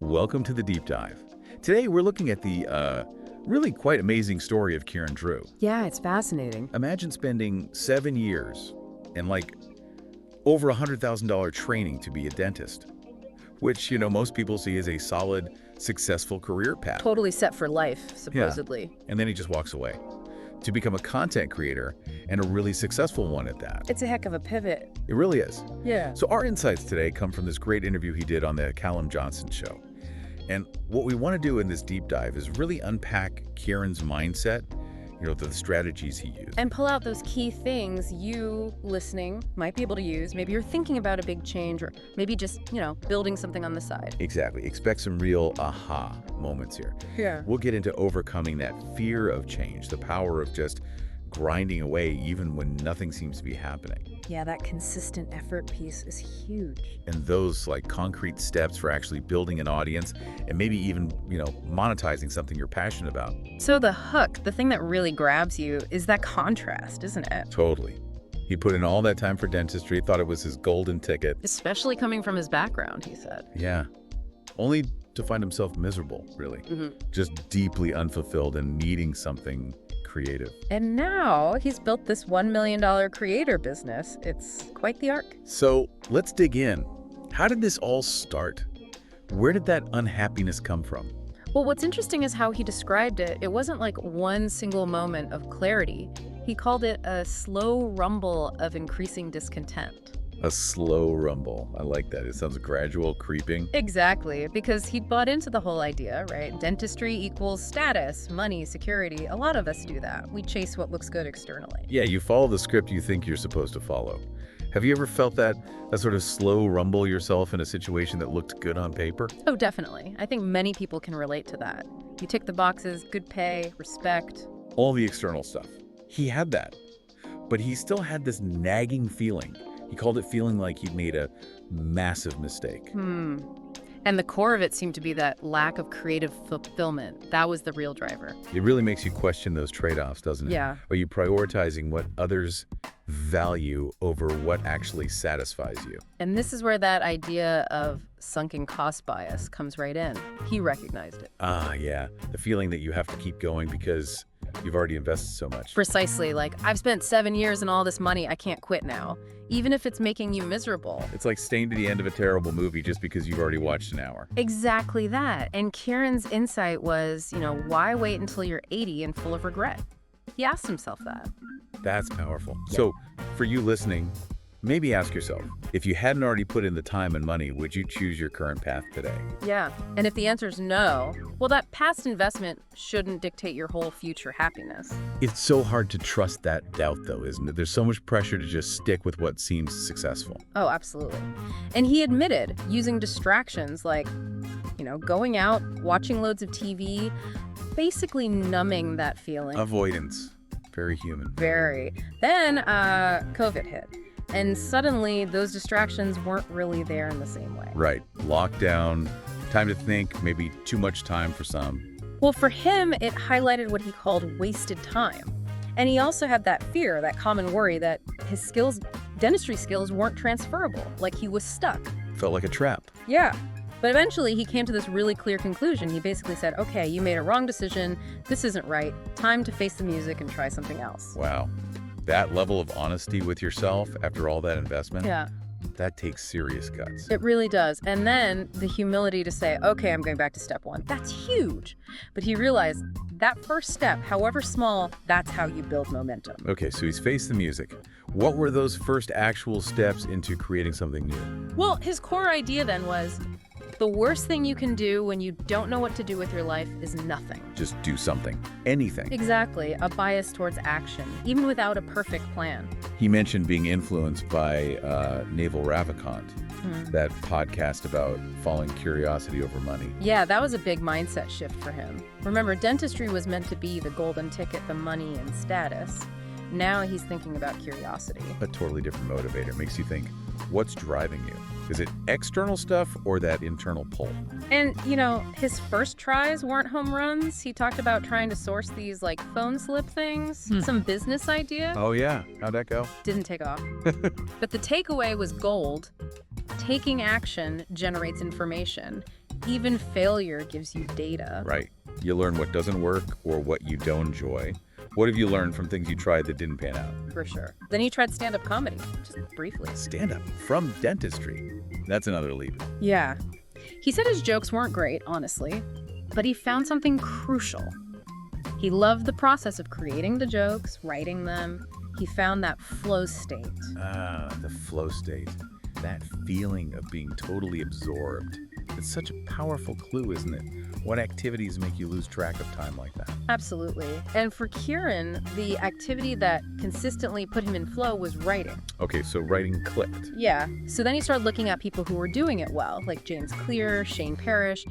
Welcome to the Deep Dive. Today we're looking at the really quite amazing story of Kieran Drew. Yeah, it's fascinating. Imagine spending 7 years and over $100,000 training to be a dentist, which, most people see as a solid, successful career path. Totally set for life, supposedly. And then he just walks away to become a content creator and a really successful one at that. It's a heck of a pivot. It really is. Yeah. So our insights today come from this great interview he did on the Callum Johnson show. And what we want to do in this deep dive is really unpack Kieran's mindset, the strategies he used. And pull out those key things you, listening, might be able to use. Maybe you're thinking about a big change, or maybe just, building something on the side. Exactly. Expect some real aha moments here. Yeah. We'll get into overcoming that fear of change, the power of just grinding away even when nothing seems to be happening. Yeah, that consistent effort piece is huge. And those concrete steps for actually building an audience and maybe even, monetizing something you're passionate about. So the hook, the thing that really grabs you, is that contrast, isn't it? Totally. He put in all that time for dentistry, thought it was his golden ticket. Especially coming from his background, he said. Yeah. Only to find himself miserable, really. Just deeply unfulfilled and needing something creative. And now he's built this $1 million creator business. It's quite the arc. So let's dig in. How did this all start? Where did that unhappiness come from? Well, what's interesting is how he described it. It wasn't like one single moment of clarity. He called it a slow rumble of increasing discontent. A slow rumble. I like that. It sounds gradual, creeping. Exactly, because he bought into the whole idea, right? Dentistry equals status, money, security. A lot of us do that. We chase what looks good externally. Yeah, you follow the script you think you're supposed to follow. Have you ever felt that sort of slow rumble yourself in a situation that looked good on paper? Oh, definitely. I think many people can relate to that. You tick the boxes, good pay, respect. All the external stuff. He had that. But he still had this nagging feeling. He called it feeling like he'd made a massive mistake. And the core of it seemed to be that lack of creative fulfillment. That was the real driver. It really makes you question those trade-offs, doesn't it? Yeah. Are you prioritizing what others value over what actually satisfies you? And this is where that idea of sunken cost bias comes right in. He recognized it. Ah, yeah. The feeling that you have to keep going because you've already invested so much. Precisely. Like, I've spent 7 years and all this money, I can't quit now, even if it's making you miserable. It's like staying to the end of a terrible movie just because you've already watched an hour. Exactly that. And Kieran's insight was, why wait until you're 80 and full of regret? He asked himself that. That's powerful. Yeah. So, for you listening, maybe ask yourself, if you hadn't already put in the time and money, would you choose your current path today? Yeah. And if the answer is no, well, that past investment shouldn't dictate your whole future happiness. It's so hard to trust that doubt, though, isn't it? There's so much pressure to just stick with what seems successful. Oh, absolutely. And he admitted using distractions like, going out, watching loads of TV, basically numbing that feeling. Avoidance. Very human. Very. Then COVID hit. And suddenly those distractions weren't really there in the same way. Right. Lockdown, time to think, maybe too much time for some. Well, for him, it highlighted what he called wasted time. And he also had that fear, that common worry that his skills, dentistry skills, weren't transferable, like he was stuck. Felt like a trap. Yeah. But eventually he came to this really clear conclusion. He basically said, okay, you made a wrong decision. This isn't right. Time to face the music and try something else. Wow. That level of honesty with yourself after all that investment? Yeah. That takes serious guts. It really does. And then the humility to say, okay, I'm going back to step one. That's huge. But he realized that first step, however small, that's how you build momentum. Okay, so he's faced the music. What were those first actual steps into creating something new? Well, his core idea then was, the worst thing you can do when you don't know what to do with your life is nothing. Just do something. Anything. Exactly. A bias towards action, even without a perfect plan. He mentioned being influenced by Naval Ravikant, that podcast about following curiosity over money. Yeah, that was a big mindset shift for him. Remember, dentistry was meant to be the golden ticket, the money and status. Now he's thinking about curiosity. A totally different motivator. Makes you think, what's driving you? Is it external stuff or that internal pull? And, his first tries weren't home runs. He talked about trying to source these, phone slip things, some business idea. Oh, yeah. How'd that go? Didn't take off. But the takeaway was gold. Taking action generates information. Even failure gives you data. Right. You learn what doesn't work or what you don't enjoy. What have you learned from things you tried that didn't pan out? For sure. Then he tried stand-up comedy, just briefly. Stand-up from dentistry. That's another leap. Yeah. He said his jokes weren't great, honestly, but he found something crucial. He loved the process of creating the jokes, writing them. He found that flow state. The flow state. That feeling of being totally absorbed. It's such a powerful clue, isn't it? What activities make you lose track of time like that? Absolutely. And for Kieran, the activity that consistently put him in flow was writing. Okay, so writing clicked. Yeah. So then he started looking at people who were doing it well, like James Clear, Shane Parrish,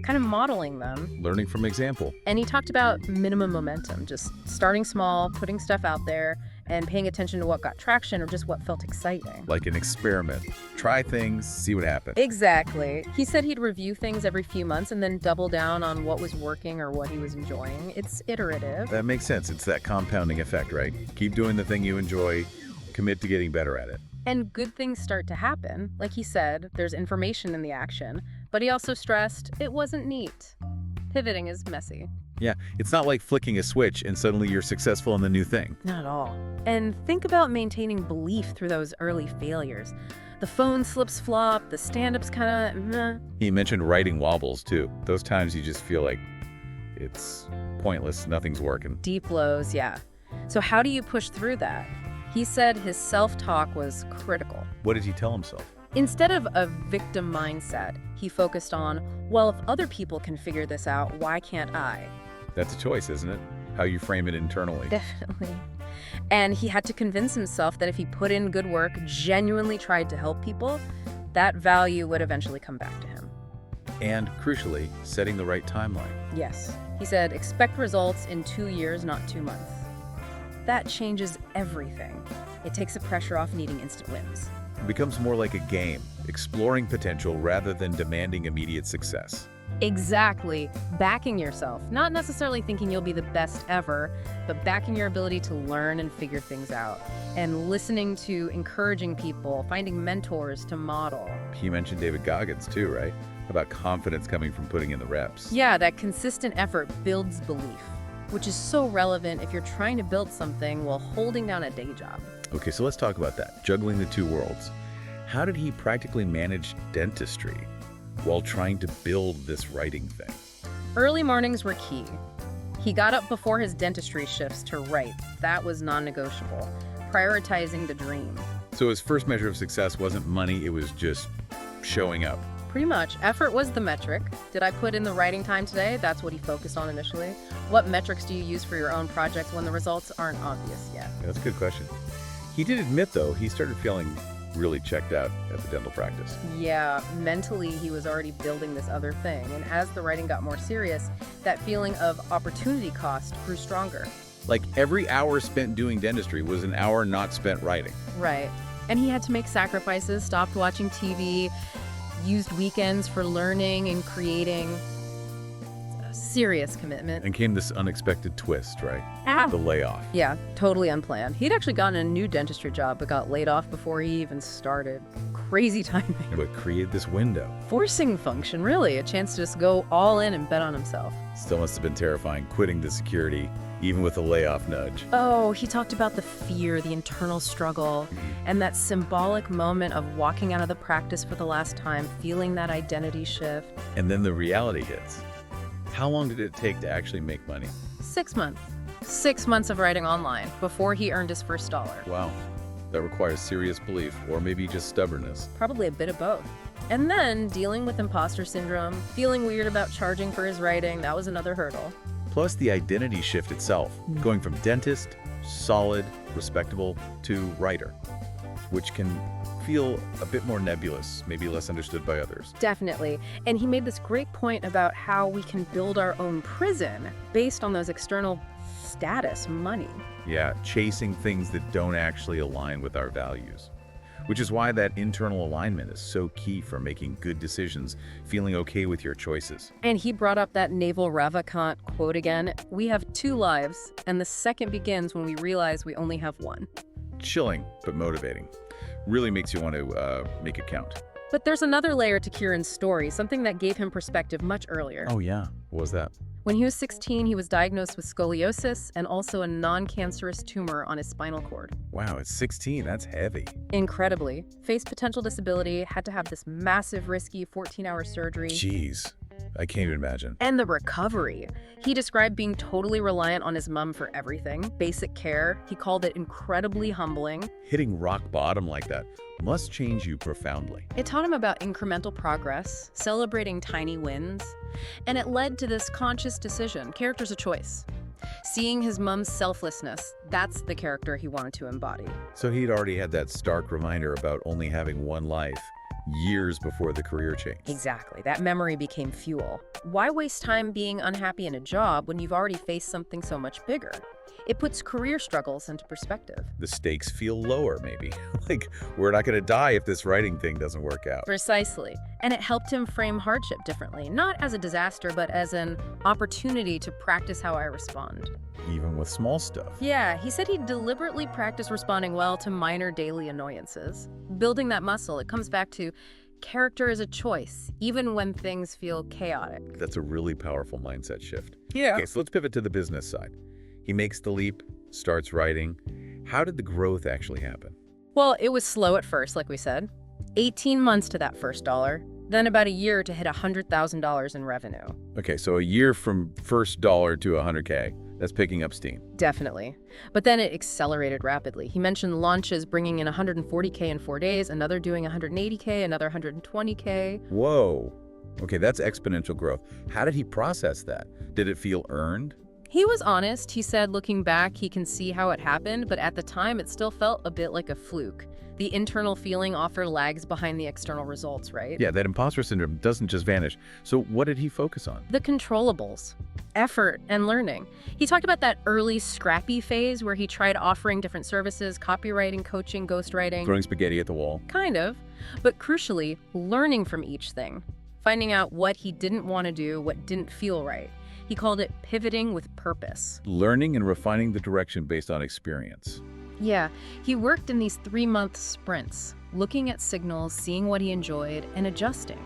kind of modeling them. Learning from example. And he talked about minimum momentum, just starting small, putting stuff out there, and paying attention to what got traction or just what felt exciting. Like an experiment. Try things, see what happens. Exactly. He said he'd review things every few months and then double down on what was working or what he was enjoying. It's iterative. That makes sense. It's that compounding effect, right? Keep doing the thing you enjoy, commit to getting better at it. And good things start to happen. Like he said, there's information in the action, but he also stressed it wasn't neat. Pivoting is messy. Yeah, it's not like flicking a switch and suddenly you're successful in the new thing. Not at all. And think about maintaining belief through those early failures. The phone slips flop, the stand-up's kind of meh. He mentioned writing wobbles, too. Those times you just feel like it's pointless, nothing's working. Deep lows, yeah. So how do you push through that? He said his self-talk was critical. What did he tell himself? Instead of a victim mindset, he focused on, well, if other people can figure this out, why can't I? That's a choice, isn't it? How you frame it internally. Definitely. And he had to convince himself that if he put in good work, genuinely tried to help people, that value would eventually come back to him. And crucially, setting the right timeline. Yes. He said, expect results in 2 years, not 2 months. That changes everything. It takes the pressure off needing instant wins. It becomes more like a game, exploring potential rather than demanding immediate success. Exactly. Backing yourself. Not necessarily thinking you'll be the best ever, but backing your ability to learn and figure things out. And listening to encouraging people, finding mentors to model. He mentioned David Goggins too, right? About confidence coming from putting in the reps. Yeah, that consistent effort builds belief, which is so relevant if you're trying to build something while holding down a day job. Okay, so let's talk about that. Juggling the two worlds. How did he practically manage dentistry while trying to build this writing thing? Early mornings were key. He got up before his dentistry shifts to write. That was non-negotiable. Prioritizing the dream. So his first measure of success wasn't money, it was just showing up. Pretty much. Effort was the metric. Did I put in the writing time today? That's what he focused on initially. What metrics do you use for your own project when the results aren't obvious yet? Yeah, that's a good question. He did admit, though, he started feeling really checked out at the dental practice. Yeah, mentally he was already building this other thing. And as the writing got more serious, that feeling of opportunity cost grew stronger. Like every hour spent doing dentistry was an hour not spent writing. Right. And he had to make sacrifices, stopped watching TV, used weekends for learning and creating. A serious commitment. And came this unexpected twist, right? Ah. The layoff. Yeah, totally unplanned. He'd actually gotten a new dentistry job, but got laid off before he even started. Crazy timing. But created this window. Forcing function, really. A chance to just go all in and bet on himself. Still must have been terrifying, quitting the security, even with a layoff nudge. Oh, he talked about the fear, the internal struggle, and that symbolic moment of walking out of the practice for the last time, feeling that identity shift. And then the reality hits. How long did it take to actually make money? 6 months. 6 months of writing online before he earned his first dollar. Wow. That requires serious belief, or maybe just stubbornness. Probably a bit of both. And then dealing with imposter syndrome, feeling weird about charging for his writing, that was another hurdle. Plus the identity shift itself, going from dentist, solid, respectable, to writer, which can feel a bit more nebulous, maybe less understood by others. Definitely. And he made this great point about how we can build our own prison based on those external status, money. Yeah, chasing things that don't actually align with our values. Which is why that internal alignment is so key for making good decisions, feeling okay with your choices. And he brought up that Naval Ravikant quote again, "We have 2 lives, and the second begins when we realize we only have one." Chilling, but motivating. Really makes you want to make it count. But there's another layer to Kieran's story, something that gave him perspective much earlier. Oh, yeah. What was that? When he was 16, he was diagnosed with scoliosis and also a non-cancerous tumor on his spinal cord. Wow, at 16, that's heavy. Incredibly, faced potential disability, had to have this massive, risky 14-hour surgery. Jeez, I can't even imagine. And the recovery. He described being totally reliant on his mom for everything, basic care. He called it incredibly humbling. Hitting rock bottom like that must change you profoundly. It taught him about incremental progress, celebrating tiny wins, and it led to this conscious decision, character's a choice. Seeing his mom's selflessness, that's the character he wanted to embody. So he'd already had that stark reminder about only having one life years before the career change. Exactly. That memory became fuel. Why waste time being unhappy in a job when you've already faced something so much bigger? It puts career struggles into perspective. The stakes feel lower, maybe. Like, we're not going to die if this writing thing doesn't work out. Precisely. And it helped him frame hardship differently, not as a disaster, but as an opportunity to practice how I respond. Even with small stuff. Yeah, he said he deliberately practiced responding well to minor daily annoyances. Building that muscle, it comes back to character is a choice, even when things feel chaotic. That's a really powerful mindset shift. Yeah. Okay, so let's pivot to the business side. He makes the leap, starts writing. How did the growth actually happen? Well, it was slow at first, like we said. 18 months to that first dollar, then about a year to hit $100,000 in revenue. Okay, so a year from first dollar to 100K. That's picking up steam. Definitely. But then it accelerated rapidly. He mentioned launches bringing in 140K in 4 days, another doing 180K, another 120K. Whoa. Okay, that's exponential growth. How did he process that? Did it feel earned? He was honest. He said looking back, he can see how it happened, but at the time it still felt a bit like a fluke. The internal feeling often lags behind the external results, right? Yeah, that imposter syndrome doesn't just vanish. So what did he focus on? The controllables, effort, and learning. He talked about that early scrappy phase where he tried offering different services, copywriting, coaching, ghostwriting. Throwing spaghetti at the wall. Kind of. But crucially, learning from each thing. Finding out what he didn't want to do, what didn't feel right. He called it pivoting with purpose. Learning and refining the direction based on experience. Yeah, he worked in these 3-month sprints, looking at signals, seeing what he enjoyed, and adjusting.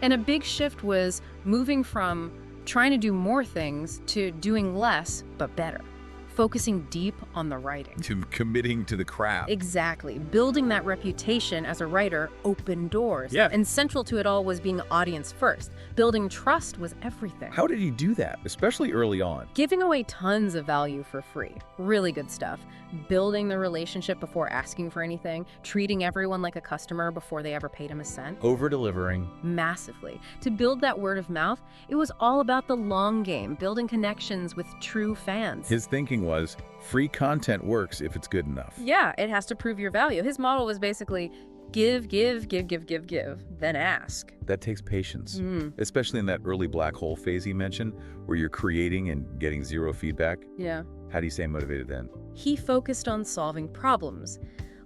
And a big shift was moving from trying to do more things to doing less, but better. Focusing deep on the writing. To committing to the craft. Exactly. Building that reputation as a writer opened doors. Yeah. And central to it all was being audience first. Building trust was everything. How did he do that, especially early on? Giving away tons of value for free. Really good stuff. Building the relationship before asking for anything. Treating everyone like a customer before they ever paid him a cent. Over-delivering. Massively. To build that word of mouth, it was all about the long game, building connections with true fans. His thinking was, free content works if it's good enough. Yeah, it has to prove your value. His model was basically give, then ask. That takes patience, especially in that early black hole phase he mentioned, where you're creating and getting zero feedback. Yeah. How do you stay motivated then? He focused on solving problems.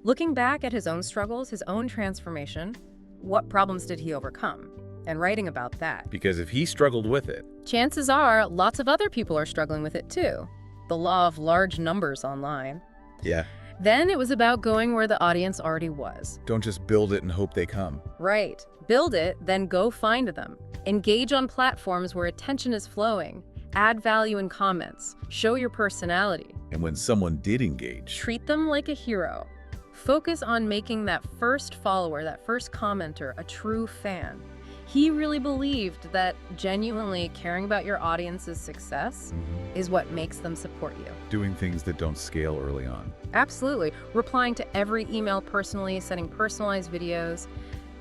Looking back at his own struggles, his own transformation, what problems did he overcome? And writing about that. Because if he struggled with it, chances are lots of other people are struggling with it too. The law of large numbers online. yeah, Then it was about going where the audience already was. don't just build it and hope they come. Right. Build it, then go find them. Engage on platforms where attention is flowing. Add value in comments. Show your personality. And when someone did engage, Treat them like a hero. Focus on making that first follower, that first commenter, a true fan. He really believed that genuinely caring about your audience's success is what makes them support you. doing things that don't scale early on. Absolutely. Replying to every email personally, sending personalized videos.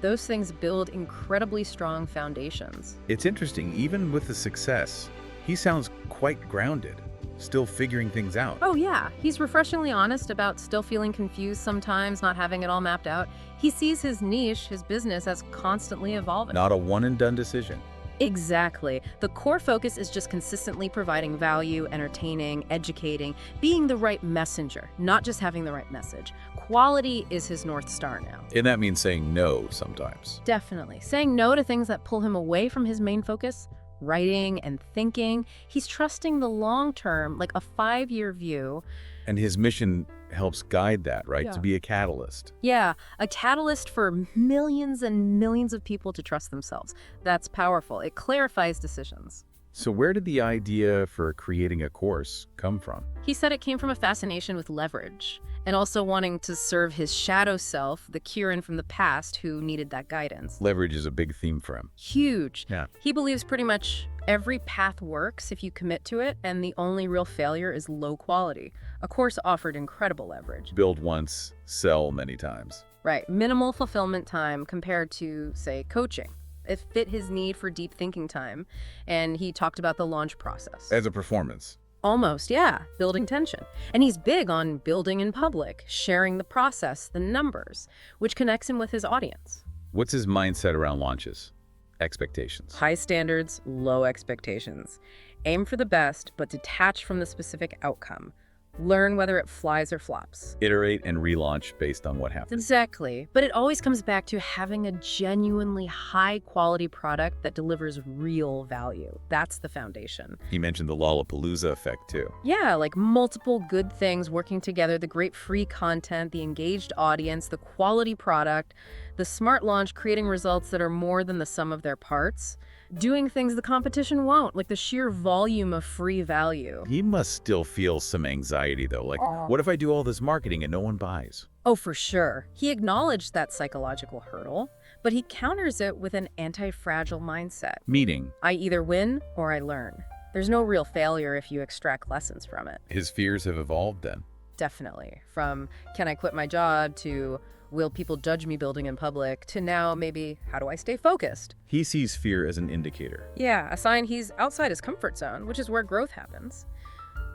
Those things build incredibly strong foundations. It's interesting, even with the success, he sounds quite grounded, still figuring things out. Oh yeah, he's refreshingly honest about still feeling confused sometimes, not having it all mapped out. He sees his niche, his business, as constantly evolving. Not a one-and-done decision. Exactly. The core focus is just consistently providing value, entertaining, educating, being the right messenger, not just having the right message. Quality is his North Star now. And that means saying no sometimes. Definitely. Saying no to things that pull him away from his main focus, writing and thinking. He's trusting the long term, like a 5-year view. And his mission helps guide that, right? Yeah. To be a catalyst. Yeah, a catalyst for millions and millions of people to trust themselves. That's powerful. It clarifies decisions. So where did the idea for creating a course come from? He said it came from a fascination with leverage and also wanting to serve his shadow self, the Kieran from the past who needed that guidance. Leverage is a big theme for him. Huge. Yeah. He believes pretty much every path works if you commit to it, and the only real failure is low quality. A course offered incredible leverage. Build once, sell many times. Right. Minimal fulfillment time compared to, say, coaching. It fit his need for deep thinking time, and he talked about the launch process. As a performance. Almost, yeah, building tension. And he's big on building in public, sharing the process, the numbers, which connects him with his audience. What's his mindset around launches? Expectations. High standards, low expectations. Aim for the best, but detach from the specific outcome. Learn whether it flies or flops. Iterate and relaunch based on what happens. Exactly. But it always comes back to having a genuinely high-quality product that delivers real value. That's the foundation. He mentioned the Lollapalooza effect too. Yeah, like multiple good things working together, the great free content, the engaged audience, the quality product, the smart launch creating results that are more than the sum of their parts, doing things the competition won't, like the sheer volume of free value. He must still feel some anxiety though. Like, what if I do all this marketing and no one buys? Oh, for sure. He acknowledged that psychological hurdle, but he counters it with an anti-fragile mindset. Meaning, I either win or I learn. There's no real failure if you extract lessons from it. his fears have evolved then. Definitely. From can I quit my job to will people judge me building in public to now maybe how do I stay focused? He sees fear as an indicator. Yeah, a sign he's outside his comfort zone, which is where growth happens.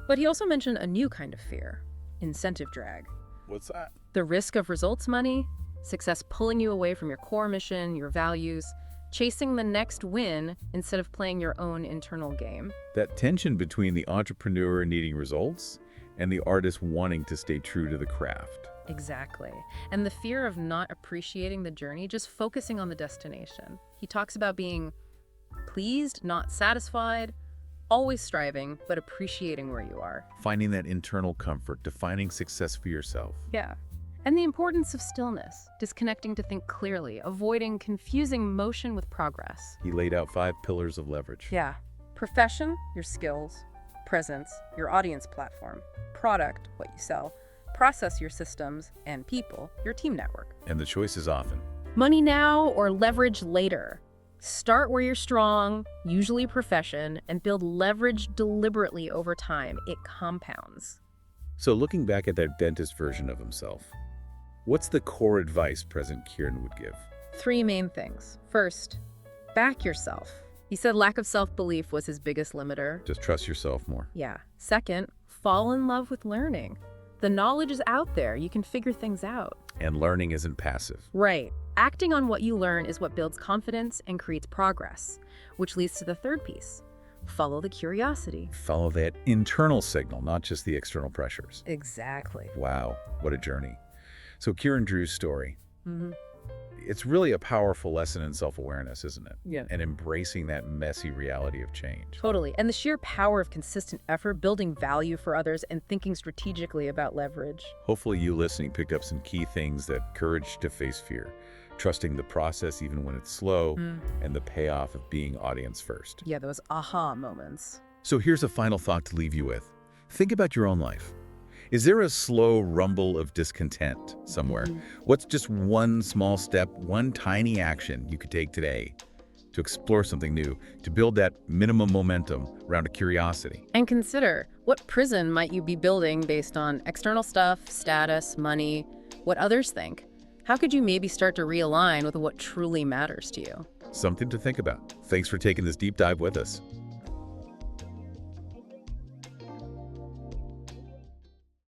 But he also mentioned a new kind of fear, incentive drag. What's that? The risk of results money, success pulling you away from your core mission, your values, chasing the next win instead of playing your own internal game. That tension between the entrepreneur needing results and the artist wanting to stay true to the craft. Exactly. And the fear of not appreciating the journey, just focusing on the destination. He talks about being pleased, not satisfied, always striving, but appreciating where you are. Finding that internal comfort, defining success for yourself. Yeah. And the importance of stillness, disconnecting to think clearly, avoiding confusing motion with progress. He laid out 5 pillars of leverage. Yeah. Profession, your skills. Presence, your audience platform. Product, what you sell. Process, your systems. And people, your team network. And the choice is often. Money now or leverage later. Start where you're strong, usually profession, and build leverage deliberately over time. It compounds. So looking back at that dentist version of himself, what's the core advice President Kieran would give? 3 main things. First, back yourself. He said lack of self-belief was his biggest limiter. Just trust yourself more. Yeah. Second, fall in love with learning. The knowledge is out there. You can figure things out. And learning isn't passive. Right. Acting on what you learn is what builds confidence and creates progress, which leads to the third piece. Follow the curiosity. Follow that internal signal, not just the external pressures. Exactly. Wow, what a journey. So Kieran Drew's story, Mm-hmm. it's really a powerful lesson in self-awareness, isn't it? Yeah. And embracing that messy reality of change. Totally. And the sheer power of consistent effort, building value for others, and thinking strategically about leverage. Hopefully you listening picked up some key things: that courage to face fear, trusting the process even when it's slow, and the payoff of being audience first. Yeah, those aha moments. So here's a final thought to leave you with. Think about your own life. Is there a slow rumble of discontent somewhere? What's just one small step, one tiny action you could take today to explore something new, to build that minimum momentum around a curiosity? And consider, what prison might you be building based on external stuff, status, money, what others think? How could you maybe start to realign with what truly matters to you? Something to think about. Thanks for taking this deep dive with us.